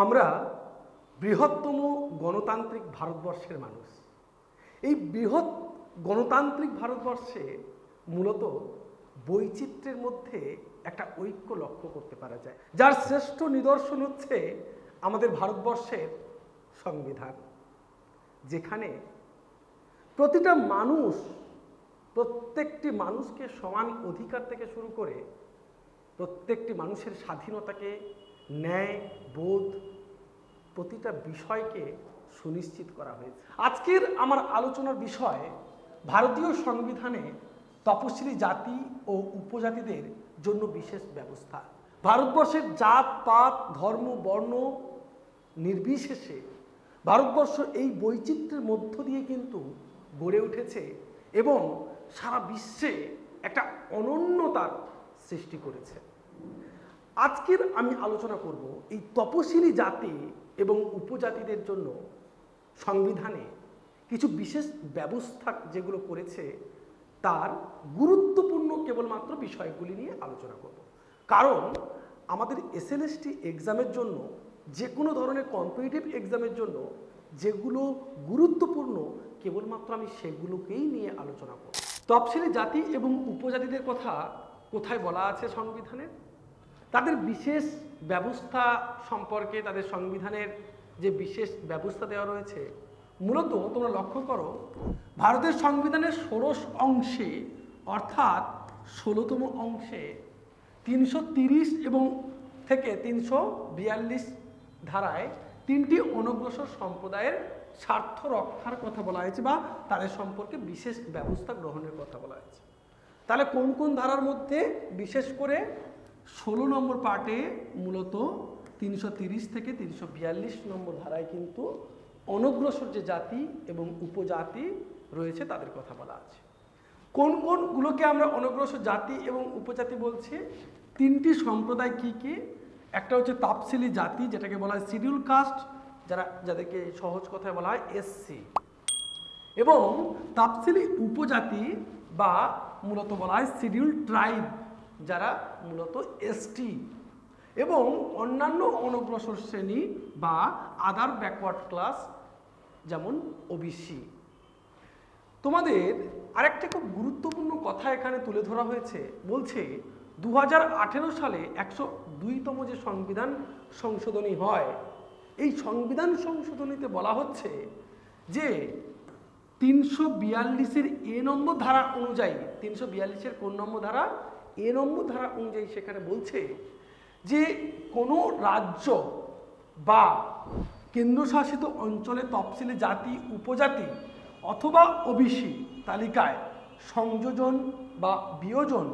আমরা বৃহত্তম গণতান্ত্রিক ভারতবর্ষের মানুষ। এই বৃহৎ গণতান্ত্রিক ভারতবর্ষে মূলত বৈচিত্র্যের মধ্যে একটা ঐক্য লক্ষ্য করতে পারা যায়, যার শ্রেষ্ঠ নিদর্শন হচ্ছে আমাদের ভারতবর্ষের সংবিধান, যেখানে প্রতিটা মানুষ, প্রত্যেকটি মানুষকে সমান অধিকার থেকে শুরু করে প্রত্যেকটি মানুষের স্বাধীনতাকে, ন্যায় বোধ, প্রতিটা বিষয়কে সুনিশ্চিত করা হয়েছে। আজকের আমার আলোচনার বিষয় ভারতীয় সংবিধানে তপশিলি জাতি ও উপজাতিদের জন্য বিশেষ ব্যবস্থা। ভারতবর্ষের জাত পাত ধর্ম বর্ণ নির্বিশেষে ভারতবর্ষ এই বৈচিত্র্যের মধ্য দিয়ে কিন্তু গড়ে উঠেছে এবং সারা বিশ্বে একটা অনন্যতার সৃষ্টি করেছে। আজকের আমি আলোচনা করব এই তপশিলি জাতি এবং উপজাতিদের জন্য সংবিধানে কিছু বিশেষ ব্যবস্থা যেগুলো করেছে তার গুরুত্বপূর্ণ কেবলমাত্র বিষয়গুলি নিয়ে আলোচনা করব। কারণ আমাদের এসএলএসটি এক্সামের জন্য, যে কোনো ধরনের কম্পিটিটিভ এক্সামের জন্য যেগুলো গুরুত্বপূর্ণ কেবলমাত্র আমি সেগুলোকেই নিয়ে আলোচনা করব। তপশিলি জাতি এবং উপজাতিদের কথা কোথায় বলা আছে সংবিধানে, তাদের বিশেষ ব্যবস্থা সম্পর্কে, তাদের সংবিধানের যে বিশেষ ব্যবস্থা দেওয়া রয়েছে, মূলত তোমরা লক্ষ্য করো ভারতের সংবিধানের ষোড়শ অংশে অর্থাৎ 16তম অংশে 330 এবং থেকে 342 ধারায় তিনটি অনগ্রসর সম্প্রদায়ের স্বার্থ রক্ষার কথা বলা হয়েছে বা তাদের সম্পর্কে বিশেষ ব্যবস্থা গ্রহণের কথা বলা হয়েছে। তাহলে কোন কোন ধারার মধ্যে? বিশেষ করে 16 নম্বর পার্টে মূলত 330 থেকে 342 নম্বর ধারায় কিন্তু অনগ্রসর যে জাতি এবং উপজাতি রয়েছে তাদের কথা বলা আছে। কোন কোনগুলোকে আমরা অনগ্রসর জাতি এবং উপজাতি বলছি? তিনটি সম্প্রদায় কি কি? একটা হচ্ছে তপশিলি জাতি, যেটাকে বলা হয় শিডিউল কাস্ট, যাদেরকে সহজ কথায় বলা হয় এসসি, এবং তপশিলি উপজাতি বা মূলত বলা হয় শিডিউল ট্রাইব, যারা মূলত এসটি, এবং অন্যান্য অনগ্রসর শ্রেণী বা আদার ব্যাকওয়ার্ড ক্লাস যেমন ওবিসি। তোমাদের আরেকটা খুব গুরুত্বপূর্ণ কথা এখানে তুলে ধরা হয়েছে, বলছে 2018 সালে 102তম যে সংবিধান সংশোধনী হয়, এই সংবিধান সংশোধনীতে বলা হচ্ছে যে 342-এর এ নম্বর ধারা অনুযায়ী, 342-এর কোন নম্বর ধারা? এ নম্বর ধারা অনুযায়ী সেখানে বলছে যে কোনো রাজ্য বা কেন্দ্রশাসিত অঞ্চলে তফসিলি জাতি উপজাতি অথবা ওবিসি তালিকায় সংযোজন বা বিয়োজন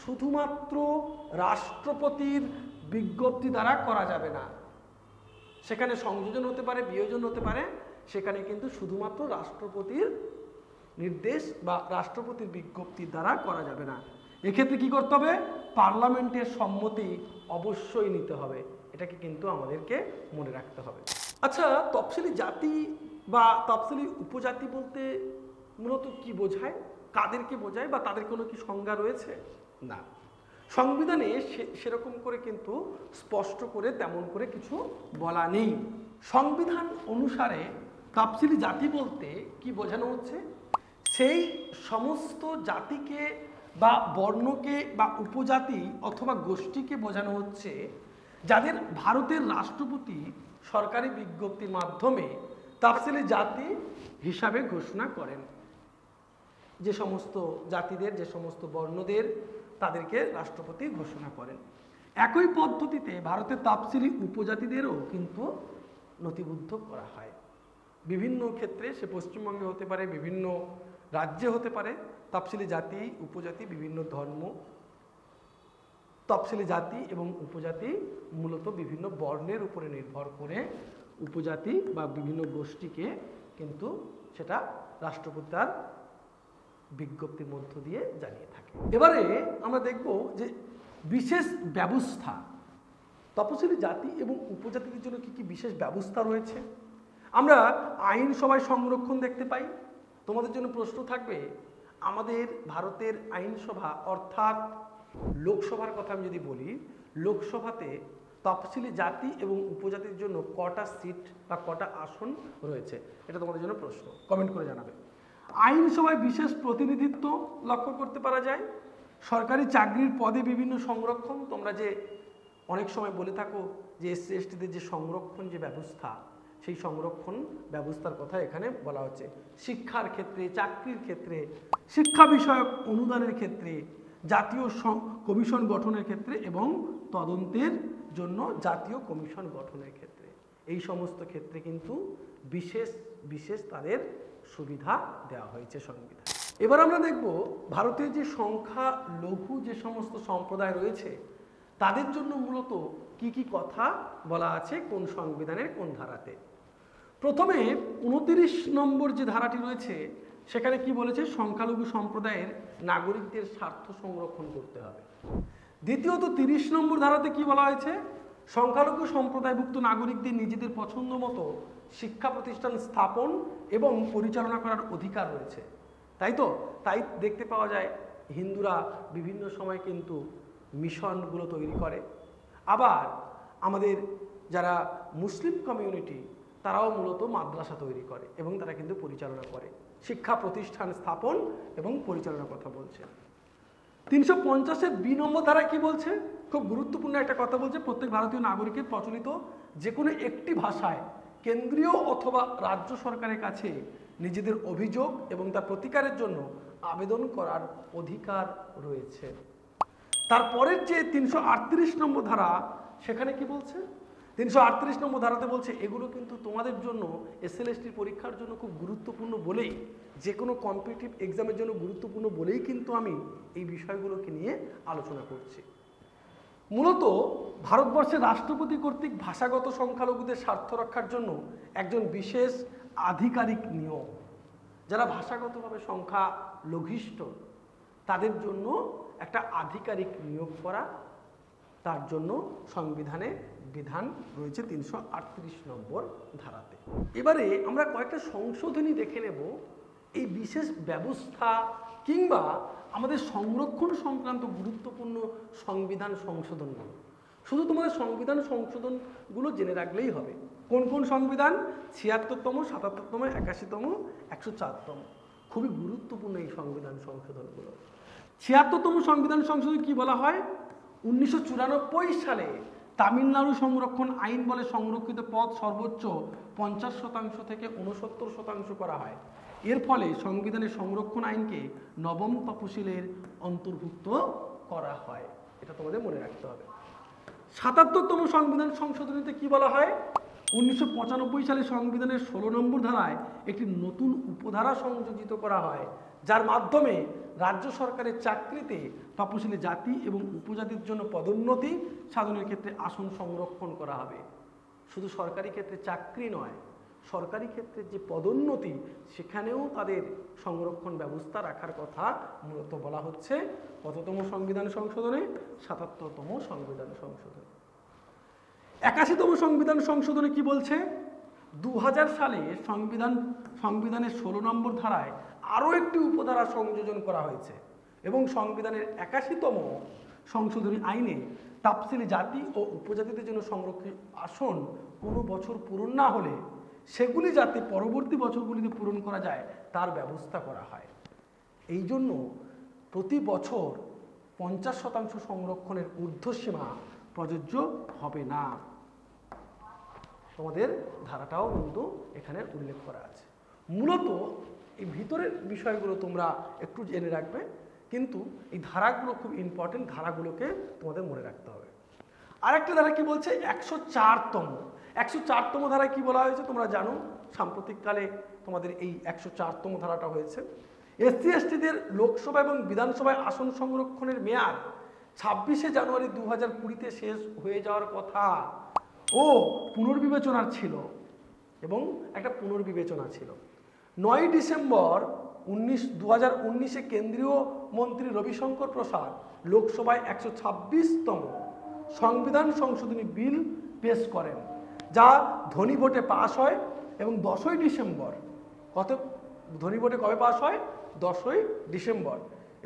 শুধুমাত্র রাষ্ট্রপতির বিজ্ঞপ্তি দ্বারা করা যাবে না। সেখানে সংযোজন হতে পারে, বিয়োজন হতে পারে, সেখানে কিন্তু শুধুমাত্র রাষ্ট্রপতির নির্দেশ বা রাষ্ট্রপতির বিজ্ঞপ্তির দ্বারা করা যাবে না। এক্ষেত্রে কি করতে হবে? পার্লামেন্টের সম্মতি অবশ্যই নিতে হবে। এটাকে কিন্তু আমাদেরকে মনে রাখতে হবে। আচ্ছা, তফসিলি জাতি বা তফসিলি উপজাতি বলতে মূলত কি বোঝায়, কাদেরকে বোঝায়, বা তাদের কোনো কি সংজ্ঞা রয়েছে? না, সংবিধানে সেরকম করে কিন্তু স্পষ্ট করে তেমন করে কিছু বলা নেই। সংবিধান অনুসারে তফসিলি জাতি বলতে কি বোঝানো হচ্ছে? সেই সমস্ত জাতিকে বা বর্ণকে বা উপজাতি অথবা গোষ্ঠীকে বোঝানো হচ্ছে যাদের ভারতের রাষ্ট্রপতি সরকারি বিজ্ঞপ্তির মাধ্যমে তফসিলি জাতি হিসাবে ঘোষণা করেন। যে সমস্ত জাতিদের, যে সমস্ত বর্ণদের, তাদেরকে রাষ্ট্রপতি ঘোষণা করেন। একই পদ্ধতিতে ভারতের তফসিলি উপজাতিদেরও কিন্তু নথিবদ্ধ করা হয়। বিভিন্ন ক্ষেত্রে, সে পশ্চিমবঙ্গে হতে পারে, বিভিন্ন রাজ্যে হতে পারে, তফসিলি জাতি উপজাতি বিভিন্ন ধর্ম, তফসিলি জাতি এবং উপজাতি মূলত বিভিন্ন বর্ণের উপরে নির্ভর করে উপজাতি বা বিভিন্ন গোষ্ঠীকে কিন্তু সেটা রাষ্ট্রপতি তার বিজ্ঞপ্তির মধ্য দিয়ে জানিয়ে থাকে। এবারে আমরা দেখব যে বিশেষ ব্যবস্থা, তপশিলি জাতি এবং উপজাতিদের জন্য কি কি বিশেষ ব্যবস্থা রয়েছে। আমরা আইনসভায় সংরক্ষণ দেখতে পাই। তোমাদের জন্য প্রশ্ন থাকবে, আমাদের ভারতের আইনসভা অর্থাৎ লোকসভার কথা আমি যদি বলি, লোকসভাতে তফসিলি জাতি এবং উপজাতির জন্য কটা সিট বা কটা আসন রয়েছে? এটা তোমাদের জন্য প্রশ্ন, কমেন্ট করে জানাবে। আইনসভায় বিশেষ প্রতিনিধিত্ব লক্ষ্য করতে পারা যায়। সরকারি চাকরির পদে বিভিন্ন সংরক্ষণ, তোমরা যে অনেক সময় বলে থাকো যে এসসি এসটিদের যে সংরক্ষণ যে ব্যবস্থা, সেই সংরক্ষণ ব্যবস্থার কথা এখানে বলা হচ্ছে। শিক্ষার ক্ষেত্রে, চাকরির ক্ষেত্রে, শিক্ষা বিষয়ক অনুদানের ক্ষেত্রে, জাতীয় কমিশন গঠনের ক্ষেত্রে এবং তদন্তের জন্য জাতীয় কমিশন গঠনের ক্ষেত্রে, এই সমস্ত ক্ষেত্রে কিন্তু বিশেষ বিশেষ তাদের সুবিধা দেওয়া হয়েছে সংবিধান। এবার আমরা দেখব ভারতের যে সংখ্যা লঘু যে সমস্ত সম্প্রদায় রয়েছে তাদের জন্য মূলত কি কি কথা বলা আছে কোন সংবিধানের কোন ধারাতে। প্রথমে 29 নম্বর যে ধারাটি রয়েছে সেখানে কি বলেছে, সংখ্যালঘু সম্প্রদায়ের নাগরিকদের স্বার্থ সংরক্ষণ করতে হবে। দ্বিতীয়ত 30 নম্বর ধারাতে কি বলা হয়েছে, সংখ্যালঘু সম্প্রদায়ভুক্ত নাগরিকদের নিজেদের পছন্দ মতো শিক্ষা প্রতিষ্ঠান স্থাপন এবং পরিচালনা করার অধিকার রয়েছে। তাই তো, তাই দেখতে পাওয়া যায় হিন্দুরা বিভিন্ন সময় কিন্তু মিশনগুলো তৈরি করে, আবার আমাদের যারা মুসলিম কমিউনিটি তারাও মূলত মাদ্রাসা তৈরি করে এবং তারা কিন্তু পরিচালনা করে, শিক্ষা প্রতিষ্ঠান স্থাপন এবং পরিচালনার কথা বলছে। 350-এর বি নম্বর ধারা কি বলছে, খুব গুরুত্বপূর্ণ একটা কথা বলছে, প্রত্যেক ভারতীয় নাগরিকের প্রচলিত যে কোনো একটি ভাষায় কেন্দ্রীয় অথবা রাজ্য সরকারের কাছে নিজেদের অভিযোগ এবং তার প্রতিকারের জন্য আবেদন করার অধিকার রয়েছে। তারপরের যে 338 নম্বর ধারা সেখানে কি বলছে, 338 নম্বর ধারাতে বলছে এগুলো কিন্তু তোমাদের জন্য এসএলএসটির পরীক্ষার জন্য খুব গুরুত্বপূর্ণ বলেই, যে কোনো কম্পিটিটিভ এক্সামের জন্য গুরুত্বপূর্ণ বলেই কিন্তু আমি এই বিষয়গুলোকে নিয়ে আলোচনা করছি। মূলত ভারতবর্ষের রাষ্ট্রপতি কর্তৃক ভাষাগত সংখ্যালঘুদের স্বার্থ রক্ষার জন্য একজন বিশেষ আধিকারিক নিয়োগ, যারা ভাষাগতভাবে সংখ্যা লঘিষ্ঠ তাদের জন্য একটা আধিকারিক নিয়োগ করা, তার জন্য সংবিধানে বিধান রয়েছে 338 নম্বর ধারাতে। এবারে আমরা কয়েকটা সংশোধনী দেখে নেব এই বিশেষ ব্যবস্থা কিংবা আমাদের সংরক্ষণ সংক্রান্ত গুরুত্বপূর্ণ সংবিধান সংশোধনগুলো। শুধু তোমাদের সংবিধান সংশোধনগুলো জেনে রাখলেই হবে। কোন কোন সংবিধান, 76তম, 77তম, 81তম, 104তম, খুবই গুরুত্বপূর্ণ এই সংবিধান সংশোধনগুলো। 76তম সংবিধান সংশোধন কি বলা হয়, 1994 সালে তামিলনাড়ু সংরক্ষণ আইন বলে সংরক্ষিত পদ সর্বোচ্চ 50% থেকে 69% করা হয়। এর ফলে সংবিধানের সংরক্ষণ আইনকে নবম তফসিলের অন্তর্ভুক্ত করা হয়, এটা তোমাদের মনে রাখতে হবে। 77তম সংবিধান সংশোধনীতে কি বলা হয়, 1995 সালে সংবিধানের 16 নম্বর ধারায় একটি নতুন উপধারা সংযোজিত করা হয়, যার মাধ্যমে রাজ্য সরকারের চাকরিতে তপশিলি জাতি এবং উপজাতির জন্য পদোন্নতি সাধনের ক্ষেত্রে আসন সংরক্ষণ করা হবে। শুধু সরকারি ক্ষেত্রে চাকরি নয়, সরকারি ক্ষেত্রে যে পদোন্নতি সেখানেও তাদের সংরক্ষণ ব্যবস্থা রাখার কথা মূলত বলা হচ্ছে কততম সংবিধান সংশোধনে, 77তম সংবিধান সংশোধনে। 81তম সংবিধান সংশোধনে কি বলছে, 2000 সালে সংবিধানের 16 নম্বর ধারায় আরও একটি উপধারা সংযোজন করা হয়েছে এবং সংবিধানের 81তম সংশোধনী আইনে তফসিলি জাতি ও উপজাতিদের জন্য সংরক্ষিত আসন কোনো বছর পূরণ না হলে সেগুলি যাতে পরবর্তী বছরগুলিতে পূরণ করা যায় তার ব্যবস্থা করা হয়। এই জন্য প্রতি বছর 50% সংরক্ষণের ঊর্ধ্বসীমা প্রযোজ্য হবে না। তোমাদের ধারাটাও কিন্তু এখানে উল্লেখ করা আছে। মূলত এই ভিতরের বিষয়গুলো তোমরা একটু জেনে রাখবে, কিন্তু এই ধারাগুলো খুব ইম্পর্টেন্ট, ধারাগুলোকে তোমাদের মনে রাখতে হবে। আরেকটা ধারা কি বলছে, 104তম ধারায় কি বলা হয়েছে তোমরা জানো, সাম্প্রতিককালে তোমাদের এই 104তম ধারাটা হয়েছে। এসসি এসটিদের লোকসভা এবং বিধানসভায় আসন সংরক্ষণের মেয়াদ 26শে জানুয়ারি 2020-তে শেষ হয়ে যাওয়ার কথা ও পুনর্বিবেচনার ছিল এবং একটা পুনর্বিবেচনা ছিল। 9 ডিসেম্বর 2019-এ কেন্দ্রীয় মন্ত্রী রবিশঙ্কর প্রসাদ লোকসভায় 126তম সংবিধান সংশোধনী বিল পেশ করেন, যা ধ্বনি ভোটে পাশ হয় এবং 10ই ডিসেম্বর, ধ্বনি ভোটে কবে পাশ হয়, 10ই ডিসেম্বর,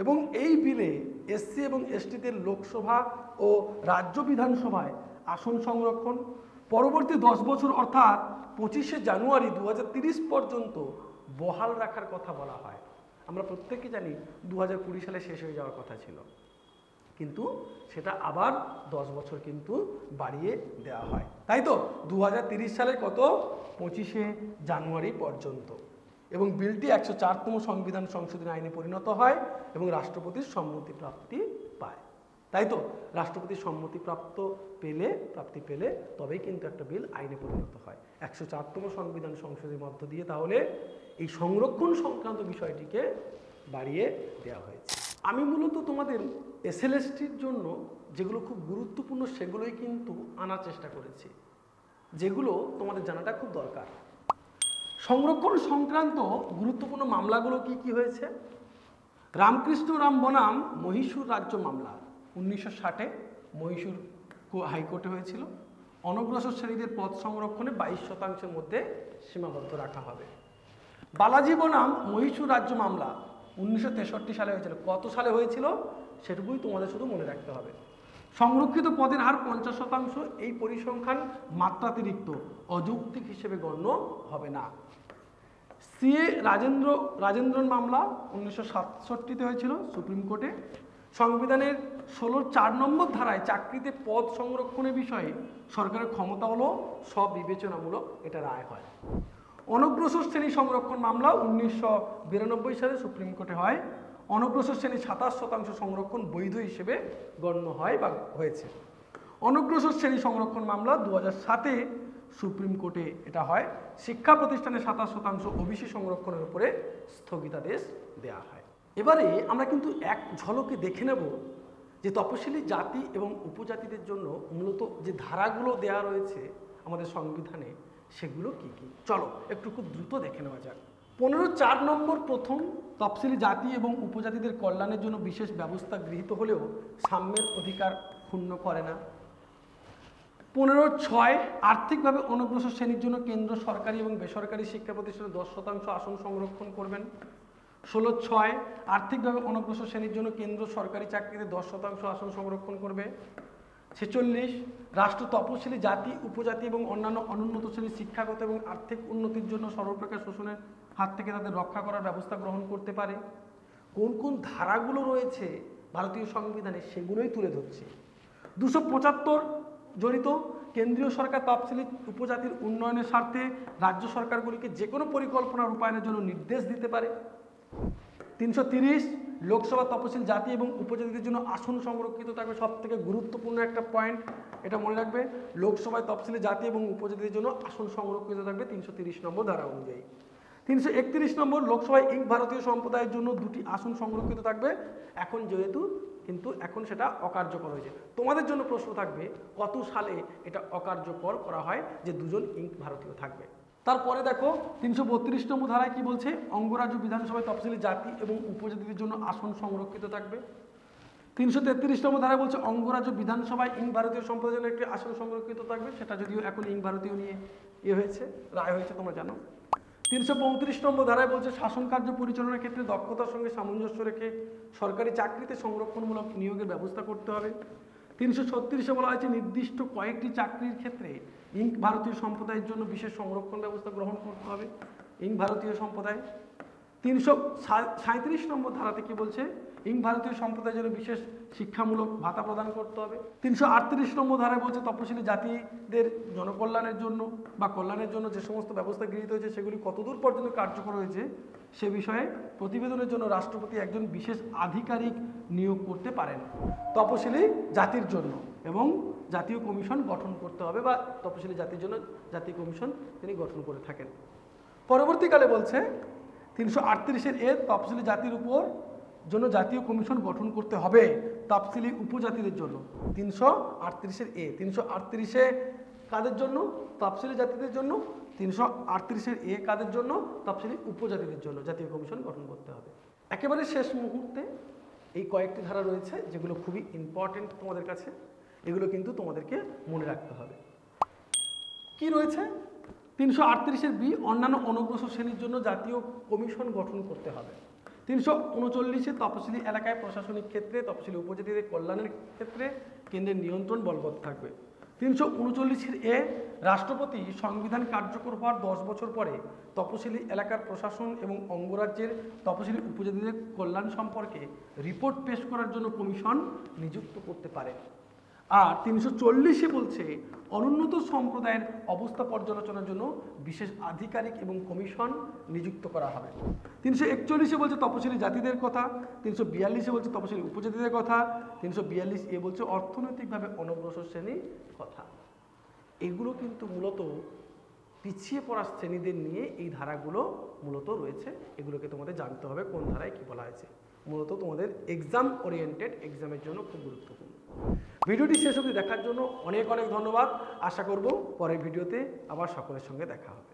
এবং এই বিলে এসসি এবং এসটিদের লোকসভা ও রাজ্য বিধানসভায় আসন সংরক্ষণ পরবর্তী 10 বছর অর্থাৎ 25শে জানুয়ারি 2030 পর্যন্ত বহাল রাখার কথা বলা হয়। আমরা প্রত্যেকেই জানি 2020 সালে শেষ হয়ে যাওয়ার কথা ছিল, কিন্তু সেটা আবার 10 বছর কিন্তু বাড়িয়ে দেওয়া হয়, তাই তো 2030 সালের কত 25শে জানুয়ারি পর্যন্ত। এবং বিলটি 104তম সংবিধান সংশোধনী আইনে পরিণত হয় এবং রাষ্ট্রপতির সম্মতি প্রাপ্তি পায়, তাই তো রাষ্ট্রপতির সম্মতি প্রাপ্তি পেলে তবেই কিন্তু একটা বিল আইনে পরিণত হয়। 104তম সংবিধান সংশোধনীর মধ্য দিয়ে তাহলে এই সংরক্ষণ সংক্রান্ত বিষয়টিকে বাড়িয়ে দেওয়া হয়েছে। আমি মূলত তোমাদের এসএলএসটির জন্য যেগুলো খুব গুরুত্বপূর্ণ সেগুলোই কিন্তু আনার চেষ্টা করেছি, যেগুলো তোমাদের জানাটা খুব দরকার। সংরক্ষণ সংক্রান্ত গুরুত্বপূর্ণ মামলাগুলো কি কি হয়েছে? রামকৃষ্ণ রাম বনাম মহীশূর রাজ্য মামলা 1960-এ মহীশূর হাইকোর্টে হয়েছিল। অনগ্রসর শ্রেণীদের পদ সংরক্ষণে 22% মধ্যে সীমাবদ্ধ রাখা হবে। বালাজি বনাম মহীশূর রাজ্য মামলা 1963 সালে হয়েছিল। কত সালে হয়েছিল সেটুকুই তোমাদের শুধু মনে রাখতে হবে। সংরক্ষিত পদের হার 50%, এই পরিসংখ্যান মাত্রাতিরিক্ত অযৌক্তিক হিসেবে গণ্য হবে না। সিএ রাজেন্দ্রন মামলা 1967-তে হয়েছিল সুপ্রিম কোর্টে। সংবিধানের 16-4 নম্বর ধারায় চাকরিতে পদ সংরক্ষণের বিষয়ে সরকারের ক্ষমতা হলো স্ববিবেচনামূলক, এটা রায় হয়। অনগ্রসর শ্রেণী সংরক্ষণ মামলা 1992 সালে সুপ্রিম কোর্টে হয়। অনগ্রসর শ্রেণী 27% সংরক্ষণ বৈধ হিসেবে গণ্য হয় বা হয়েছে। অনগ্রসর শ্রেণী সংরক্ষণ মামলা 2007-এ সুপ্রিম কোর্টে এটা হয়। শিক্ষা প্রতিষ্ঠানে 27% ওবিসি সংরক্ষণের উপরে স্থগিতাদেশ দেওয়া হয়। এবারে আমরা কিন্তু এক ঝলকে দেখে নেব যে তপশিলি জাতি এবং উপজাতিদের জন্য মূলত যে ধারাগুলো দেওয়া রয়েছে আমাদের সংবিধানে সেগুলো কি কি। চলো একটু খুব দ্রুত দেখে নেওয়া যাক। 15-4 নম্বর প্রথম, তফসিলি জাতি এবং উপজাতিদের কল্যাণের জন্য বিশেষ ব্যবস্থা গৃহীত হলেও সাম্যের অধিকার ক্ষুণ্ণ করে না। 15-6 আর্থিকভাবে অনগ্রসর শ্রেণীর জন্য কেন্দ্র সরকারি এবং বেসরকারি শিক্ষা প্রতিষ্ঠানে 10% আসন সংরক্ষণ করবেন। 16-6 আর্থিকভাবে অনগ্রসর শ্রেণীর জন্য কেন্দ্র সরকারি চাকরিতে 10% আসন সংরক্ষণ করবে। 46 রাষ্ট্র তপশিলি জাতি, উপজাতি এবং অন্যান্য অনুন্নত শ্রেণীর শিক্ষাগত এবং আর্থিক উন্নতির জন্য সর্বপ্রকার শোষণের হাত থেকে তাদের রক্ষা করার ব্যবস্থা গ্রহণ করতে পারে। কোন কোন ধারাগুলো রয়েছে ভারতীয় সংবিধানে সেগুলোই তুলে ধরছে। 275 জড়িত কেন্দ্রীয় সরকার তফসিলি উপজাতির উন্নয়নের স্বার্থে রাজ্য সরকারগুলিকে যে কোনো পরিকল্পনা রূপায়ণের জন্য নির্দেশ দিতে পারে। 330 লোকসভা তফসিল জাতি এবং উপজাতিদের জন্য আসন সংরক্ষিত থাকবে। সব থেকে গুরুত্বপূর্ণ একটা পয়েন্ট, এটা মনে রাখবে, লোকসভায় তফসিলি জাতি এবং উপজাতিদের জন্য আসন সংরক্ষিত থাকবে 330 নম্বর ধারা অনুযায়ী। 331 নম্বর লোকসভায় ইং ভারতীয় সম্প্রদায়ের জন্য 2টি আসন সংরক্ষিত থাকবে। এখন যেহেতু কিন্তু এখন সেটা অকার্যকর হয়েছে, তোমাদের জন্য প্রশ্ন থাকবে কত সালে এটা অকার্যকর করা হয় যে 2জন ইং ভারতীয় থাকবে। তারপরে দেখো 332 নম্বর ধারায় কি বলছে, অঙ্গরাজ্য বিধানসভায় তফসিলি জাতি এবং উপজাতিদের জন্য আসন সংরক্ষিত থাকবে। 333 নম্বর ধারায় বলছে অঙ্গরাজ্য বিধানসভায় ইং ভারতীয় সম্প্রদায়ের জন্য একটি আসন সংরক্ষিত থাকবে। সেটা যদিও এখন ইং ভারতীয় নিয়ে হয়েছে, রায় হয়েছে, তোমরা জানো। 335 নম্বর ধারায় বলছে শাসন কার্য পরিচালনার ক্ষেত্রে দক্ষতার সঙ্গে সামঞ্জস্য রেখে সরকারি চাকরিতে সংরক্ষণমূলক নিয়োগের ব্যবস্থা করতে হবে। 336-এ বলা হয়েছে নির্দিষ্ট কয়েকটি চাকরির ক্ষেত্রে ইং ভারতীয় সম্প্রদায়ের জন্য বিশেষ সংরক্ষণ ব্যবস্থা গ্রহণ করতে হবে। ইং ভারতীয় সম্প্রদায় 337 নম্বর ধারাতে কি বলছে, ইং ভারতীয় সম্প্রদায়ের জন্য বিশেষ শিক্ষামূলক ভাতা প্রদান করতে হবে। 338 নম্বর ধারায় বলছে তপশিলি জাতিদের জনকল্যাণের জন্য বা কল্যাণের জন্য যে সমস্ত ব্যবস্থা গৃহীত হয়েছে সেগুলি কতদূর পর্যন্ত কার্যকর হয়েছে সে বিষয়ে প্রতিবেদনের জন্য রাষ্ট্রপতি একজন বিশেষ আধিকারিক নিয়োগ করতে পারেন তপশিলি জাতির জন্য, এবং জাতীয় কমিশন গঠন করতে হবে বা তপশিলি জাতির জন্য জাতীয় কমিশন তিনি গঠন করে থাকেন। পরবর্তীকালে বলছে 338-এ তফসিলি জাতির উপর জন্য জাতীয় কমিশন গঠন করতে হবে তফসিলি উপজাতিদের জন্য। 338-এ 338-এ কাদের জন্য, তফসিলি জাতিদের জন্য। 338-এ কাদের জন্য, তফসিলি উপজাতিদের জন্য জাতীয় কমিশন গঠন করতে হবে। একেবারে শেষ মুহূর্তে এই কয়েকটি ধারা রয়েছে যেগুলো খুবই ইম্পর্টেন্ট তোমাদের কাছে, এগুলো কিন্তু তোমাদেরকে মনে রাখতে হবে। কি রয়েছে, 338-এর বি অন্যান্য অনগ্রসর শ্রেণীর জন্য জাতীয় কমিশন গঠন করতে হবে। 339-এ তপশিলি এলাকায় প্রশাসনিক ক্ষেত্রে তপশিলি উপজাতিদের কল্যাণের ক্ষেত্রে কেন্দ্রের নিয়ন্ত্রণ বলবৎ থাকবে। 339 রাষ্ট্রপতি সংবিধান কার্যকর হওয়ার 10 বছর পরে তপশিলি এলাকার প্রশাসন এবং অঙ্গরাজ্যের তপশিলি উপজাতিদের কল্যাণ সম্পর্কে রিপোর্ট পেশ করার জন্য কমিশন নিযুক্ত করতে পারে। আর 340 বলছে অনুন্নত সম্প্রদায়ের অবস্থা পর্যালোচনার জন্য বিশেষ আধিকারিক এবং কমিশন নিযুক্ত করা হবে। 341 বলছে তপশিলি জাতিদের কথা, 342 বলছে তপশিলি উপজাতিদের কথা, 342 বলছে অর্থনৈতিকভাবে অনগ্রসর শ্রেণীর কথা। এগুলো কিন্তু মূলত পিছিয়ে পড়া শ্রেণীদের নিয়ে এই ধারাগুলো মূলত রয়েছে। এগুলোকে তোমাদের জানতে হবে কোন ধারায় কী বলা হয়েছে। মূলত তোমাদের এক্সাম ওরিয়েন্টেড এক্সামের জন্য খুব গুরুত্বপূর্ণ। ভিডিওটি শেষ অবধি দেখার জন্য অনেক অনেক ধন্যবাদ। আশা করব পরের ভিডিওতে আবার সকলের সঙ্গে দেখা হবে।